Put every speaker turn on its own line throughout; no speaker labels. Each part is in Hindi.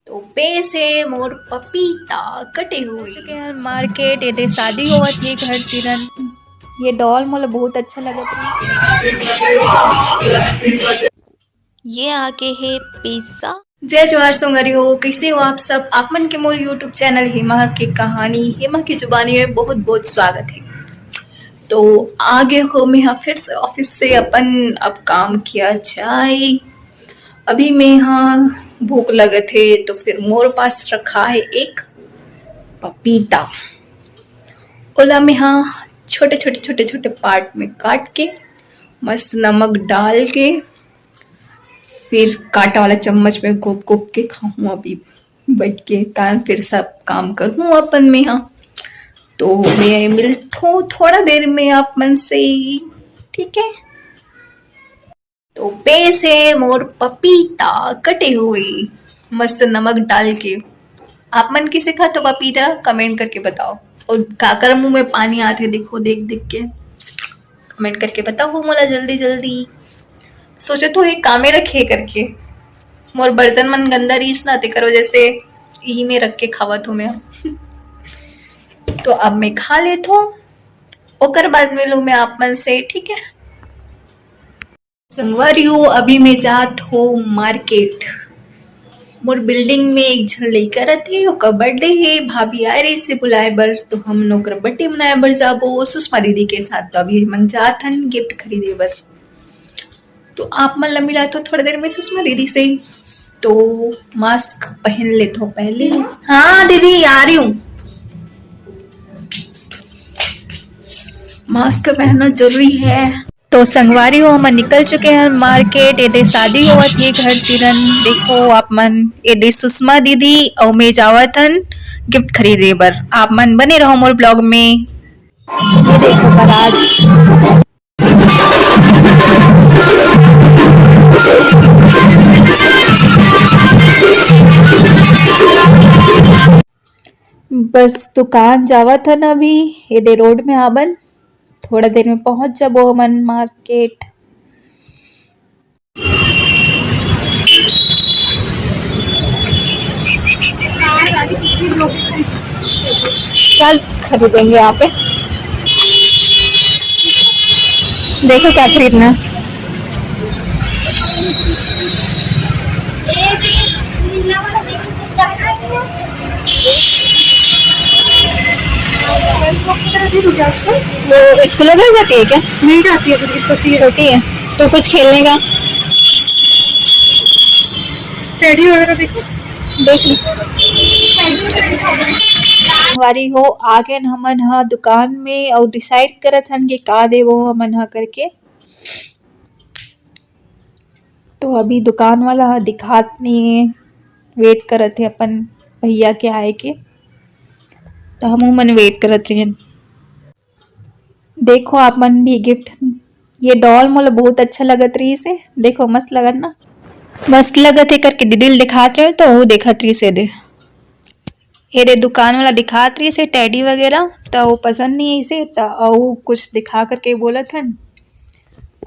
तो पे से मोर पपीता कटे हुए चुके हैं मार्केट। ये दे शादी होवत ये घर तिरन। ये डॉल मोला बहुत अच्छा लगत है। ये आके है पिज्जा। जय जवाहर सोंगरी हो, कैसे हो आप सब। आप मन के मोर यूट्यूब चैनल हेमा की कहानी हेमा की जुबानी में बहुत बहुत स्वागत है। तो आगे हो मैं यहाँ फिर से ऑफिस से अपन अब काम किया जाए। अभी मैं यहाँ भूख लगत है तो फिर मोर पास रखा है एक पपीता। ओला में हाँ छोटे छोटे छोटे छोटे पार्ट में काट के मस्त नमक डाल के फिर कांटा वाला चम्मच में गोप गोप के खाऊं अभी बैठ के। तान फिर सब काम करूं अपन में हाँ। तो मैं मिलता हूँ थोड़ा देर में आप मन से, ठीक है। तो पे से मोर पपीता कटे हुए मस्त नमक डाल के। आप मन किसे खा तो पपीता कमेंट करके बताओ। और काकर मुंह में पानी आते देखो, देख देख के कमेंट करके बताओ मोला जल्दी जल्दी। सोचो तो एक कामे रखे करके मोर बर्तन मन गंदा रीस ना ते करो जैसे यही में रख के खावा तो मैं। तो अब मैं खा लेता हूँ, ओकर बाद मिलूं मैं आप मन से, ठीक है। संगवारी हो अभी मैं जात हो मार्केट। मोर बिल्डिंग में एक झन लइका रथे, ओकर बर्थडे है। भाभी आए रही से बुलाए बर, तो हम ओकर बर्थडे मनाए बर जाबो सुषमा दीदी के साथ। तो अभी मन जात हन गिफ्ट खरीदे बर। तो आप मन ला मिला तो थोड़ी देर में सुषमा दीदी से। तो मास्क पहन लेते हो पहले। हाँ दीदी आ रही हूँ। मास्क पहनना जरूरी है। तो संगवारी हो हम निकल चुके हैं मार्केट। ये दे शादी होवत ये घर तिरन। देखो आप मन ये दे सुषमा दीदी और मैं जावत हन गिफ्ट खरीदे बर। आप मन बने रहो मोर ब्लॉग में। ये देखो बारात। बस दुकान जावत हन अभी। ये दे रोड में आबन थोड़ा देर में पहुंच जाबो हमन मार्केट। क्या खरीदेंगे यहाँ पे, देखो क्या खरीदना। वो स्कूल में जाती है क्या? नहीं जाती है, छोटी है। तो कुछ खेलने का टेडी वगैरह देखो, देख ली। वारी हो आगे हमन हा दुकान में और डिसाइड करत हन कि का देवो हमन हा करके। तो अभी दुकान वाला हा दिखात नहीं है, वेट करत है अपन भैया के आए के। तो हम मन वेट करत रहे। देखो आप मन भी गिफ्ट, ये डॉल मोला बहुत अच्छा लगत रही से। देखो मस्त लगत ना, मस्त लगत है करके दीदी दिखात रहे तो वो देखत रही से दे। ये दे दुकान वाला दिखात रही से टेडी वगैरह, तो वो पसंद नहीं है इसे। तो कुछ दिखा करके बोलत हन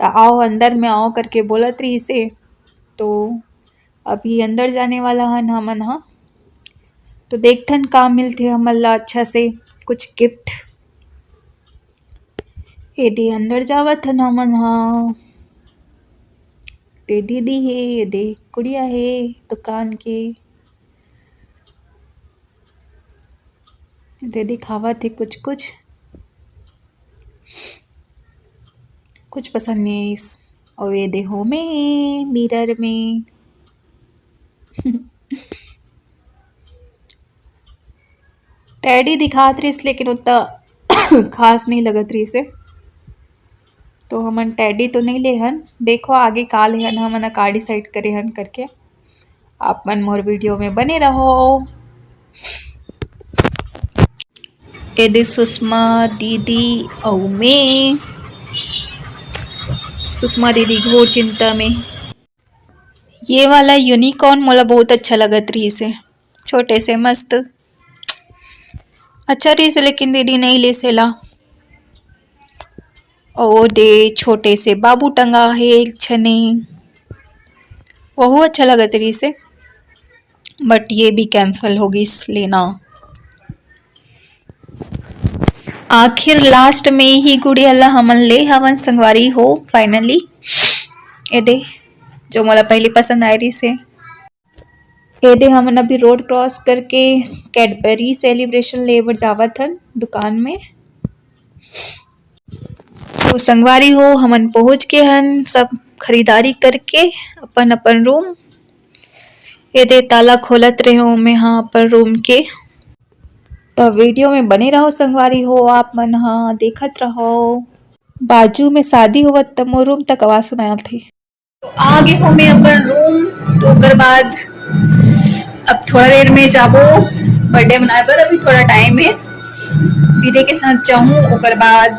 तो आओ अंदर में आओ करके बोलत रही से। तो अभी अंदर जाने वाला हन हमन हा। तो देखथन का मिलथे हमन ला अच्छा से कुछ गिफ्ट। ये दे अंदर जावत हन हमन हा। ये दीदी है, ये दे कुड़िया है दुकान के। दे दिखावत है कुछ कुछ, कुछ पसंद नहीं है इस। और ये देखो में मिरर में टैडी दिखात रही लेकिन उतना खास नहीं लगत रही से। तो हमन टैडी तो नहीं ले हन। देखो आगे का ले हन हमन का डिसाइड करे हन करके। आप मन मोर वीडियो में बने रहो। ये सुषमा दीदी और मैं, सुषमा दीदी घोर चिंता में। ये वाला यूनिकॉर्न मोला बहुत अच्छा लगत रही से, छोटे से मस्त अच्छा रही से। लेकिन दीदी नहीं ले सेला। और दे छोटे से बाबू टंगा है एक छने, वह अच्छा लगत रही से। बट ये भी कैंसिल होगी इसलिए ना। आखिर लास्ट में ही गुड़ियाला हमन ले हवन संगवारी हो फाइनली। ये दे जो मला पहले पसंद आई रही से ये दे हमन अभी रोड क्रॉस करके कैडबरी सेलिब्रेशन लेबर जावत हन दुकान में। तो संगवारी हो हमन पहुंच के हन सब खरीदारी करके अपन अपन रूम। ये दे ताला खोलत रहे हो मैं हाँ अपन रूम के। तो वीडियो में बने रहो संगवारी हो आप मन हाँ देखत रहो। बाजू में शादी होवत त मोर रूम तक आवाज सुनाया थी। तो आगे हो मैं अपन रूम। तो ओकर बाद अब थोड़ा देर में जाबो बर्थडे मनाए बर। अभी थोड़ा टाइम है दीदी के साथ जाऊँ ओकर बाद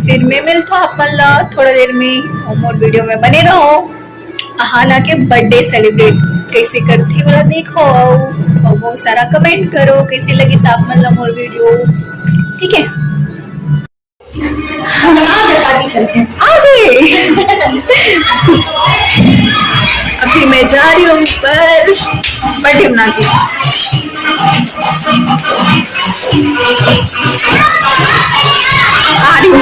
फिर मैं मिलता अपन ला थोड़ा देर में। और वीडियो में बने रहो। हालांकि बर्थडे सेलिब्रेट कैसे करती वाला देखो और बहुत सारा कमेंट करो कैसे लगी साफ मतलब मोर वीडियो। ठीक है आगे अभी मैं जा रही हूँ पर बर्थडे मनाती आ रही हूँ।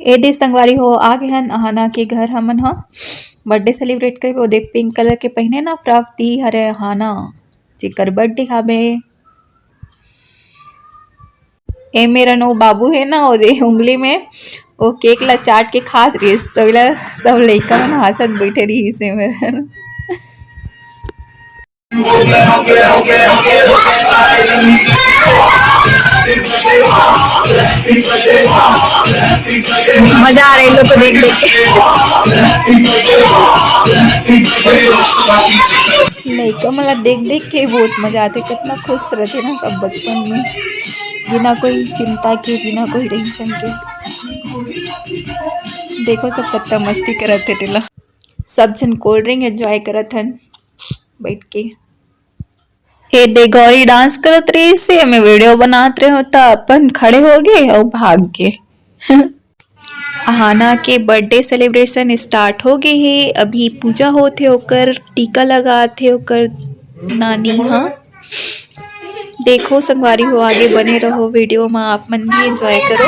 ए दे संगवारी हो आगे हन अहाना के घर हमन हा बर्थडे सेलिब्रेट करे। वो देख पिंक कलर के पहने ना फ्रॉक दी हरे अहाना जेकर बर्थडे हाबे। ए मेरा नो बाबू है ना वो दे उंगली में वो केक ला चाट के खात रही तो सब लइका मन हंसत बैठे रही से मेरा। मजा आ रही लोग को देख देख के। लइका मला देख देख के बहुत मजा आते कितना खुश रहते ना सब बचपन में बिना कोई चिंता के बिना कोई टेंशन के। देखो सब कितना मस्ती करत थे टेला सब जन कोल्ड ड्रिंक एंजॉय करत हन बैठ के। हे दे गौरी डांस करत रही से हमें वीडियो बनात रहे होता अपन खड़े हो गए और भाग गए। अहाना के बर्थडे सेलिब्रेशन स्टार्ट हो गए है। अभी पूजा होते ओकर टीका लगाते ओकर नानी हाँ। देखो संगवारी हो आगे बने रहो वीडियो में आप मन भी एंजॉय करो।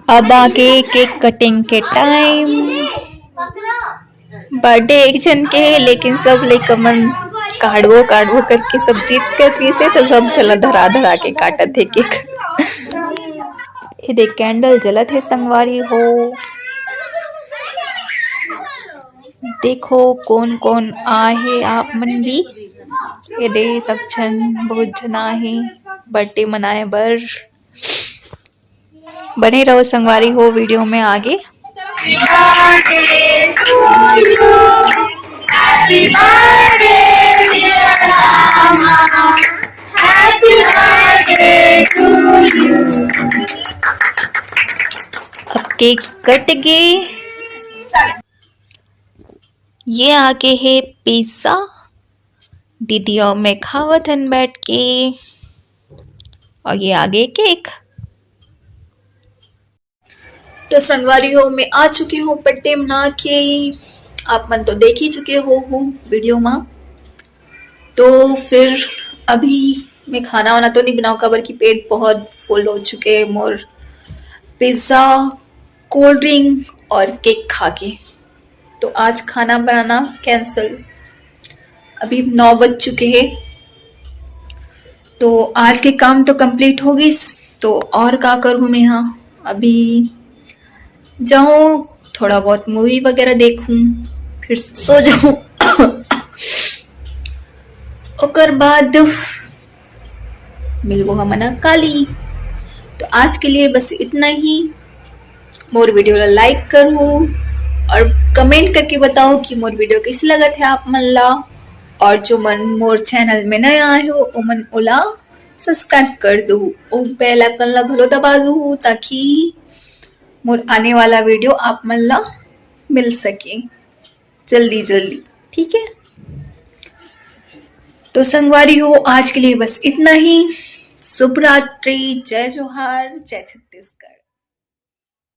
अब आगे केक कटिंग के टाइम। बर्थडे एक जन के है लेकिन सब लइका मन काढ़वो करके सब जीत कर से तो सब चला धरा धरा के काटत है केक। ये देख कैंडल जलत है संगवारी हो। देखो कौन कौन आहे आप मन भी। ये दे सब जन बहुत जना है बर्थडे मनाए बर। बने रहो संगवारी हो वीडियो में आगे। अब केक कट गए। ये आगे है पिज्जा दीदी और मैं खावत हन बैठ के और ये आगे केक। तो संगवारी हो मैं आ चुकी हूँ बर्थडे मना के। आप मन तो देख ही चुके हो वीडियो में। तो फिर अभी मैं खाना वाना तो नहीं बनाऊँ खबर की पेट बहुत फुल हो चुके हैं मोर पिज्ज़ा कोल्ड ड्रिंक और केक खा के। तो आज खाना बनाना कैंसिल। अभी 9 बज चुके हैं तो आज के काम तो कंप्लीट हो गई। तो और क्या करूँ मैं यहाँ अभी जाऊँ थोड़ा बहुत मूवी वगैरह देखूं फिर सो जाऊं। ओकर बाद मिलबो हमना काली। तो आज के लिए बस इतना ही। मोर वीडियो ला लाइक करो और कमेंट करके बताओ कि मोर वीडियो कैसी लगा थे आप मन ला। और जो मन मोर चैनल में नया आए हो ओ मन ओला सब्सक्राइब कर दो और बेल आइकन ला घलो दबा दो ताकि मोर आने वाला वीडियो आप मन ला मिल सके जल्दी जल्दी। ठीक है, तो संगवारी हो आज के लिए बस इतना ही। शुभ रात्रि, जय जोहार, जय छत्तीसगढ़।